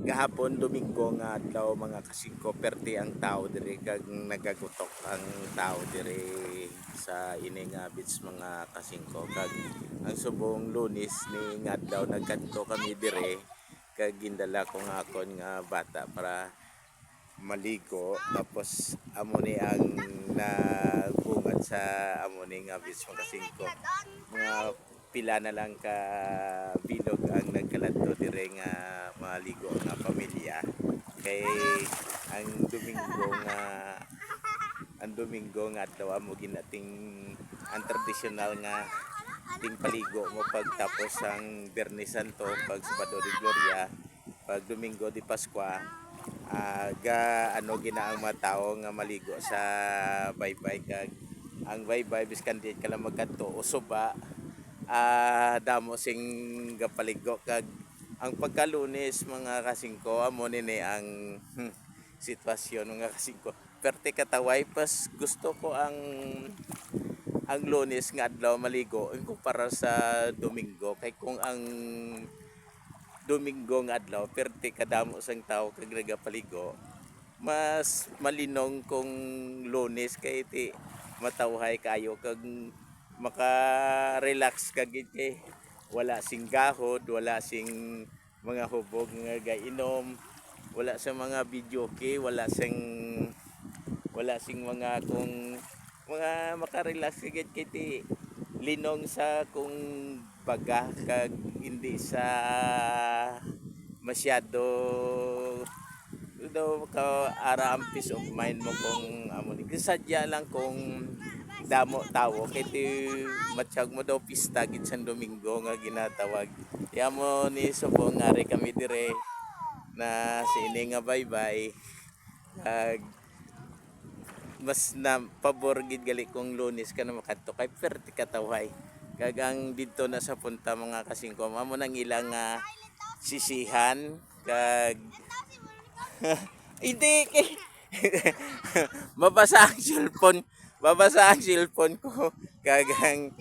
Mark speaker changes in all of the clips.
Speaker 1: Gahapon Domingo nga adlaw mga kasingko perti ang tao diri kag nagagutok ang tao diri sa ini nga beach mga kasingko kag ang subong Lunes ni nga adlaw nagkadto kami diri kag gindala ko nga akon nga bata para maligo tapos amo ni ang nabungad sa amo ni nga beach mga kasingko mga pila na lang ka bilog ang nagkaladto dire nga maligo nga pamilya kay ang Domingo nga adlaw mo ginating ang tradisyonal nga ting paligo mo pagtapos ang Biyernes Santo pag Sabado de Gloria pag Domingo de Pascua ginaang mga tao nga maligo sa baybay kag ang baybay biskan di ka lang magkadto usab ba damo sing gapaligo kag ang pagkalunes mga kasingko amo nini ang sitwasyon mga kasingko perte kataway pas gusto ko ang Lunes nga adlaw maligo kumpara sa Domingo kay kung ang Domingo nga adlaw perte kadamo sang tao kag nagapaligo mas malinong kung Lunes kay ti matawhay kayo kag maka-relax kag kay wala sing gahod, wala sing mga hubog nga gainom, wala sa mga video kay wala sing mga kung mga maka-relax kag kay ti linong sa kung baga kag hindi sa masyado daw ka ara ang peace of mind mo kung amo ni sadya lang kung damo tawo kay ti matsyag mo daw pista gid sa Domingo nga ginatawag ya mo ni subong ari kami dire na sini nga baybay kag mas na pabor gid gali kong Lunes ka na makadto kay perti katawhay kag ang didto na sa punta mga kasingko amo nang ilang sisihan kag hindi kay mabasa ang cellphone ko kagang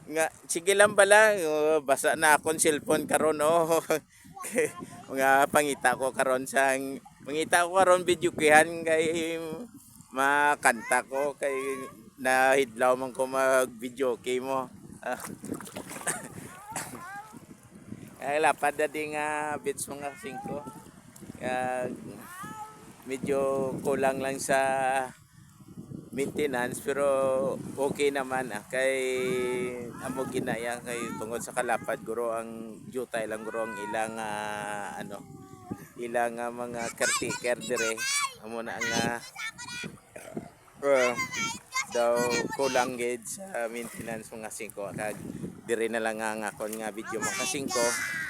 Speaker 1: nga sige lang bala basa na akong cellphone karon mga pangita ko karon sang mangita ko karon video kihan kay makanta ko kay nahidlaw man ko mag video kay mo ay lapad na di nga beach mga 5 medyo kulang lang sa maintenance pero okay naman kay amo ginaya kay tungod sa kalapad guro ang jutay lang guro ang ilang mga caretaker dire amo na nga daw kulang gid sa maintenance mga 5 kag dire na lang ang akon nga video mga 5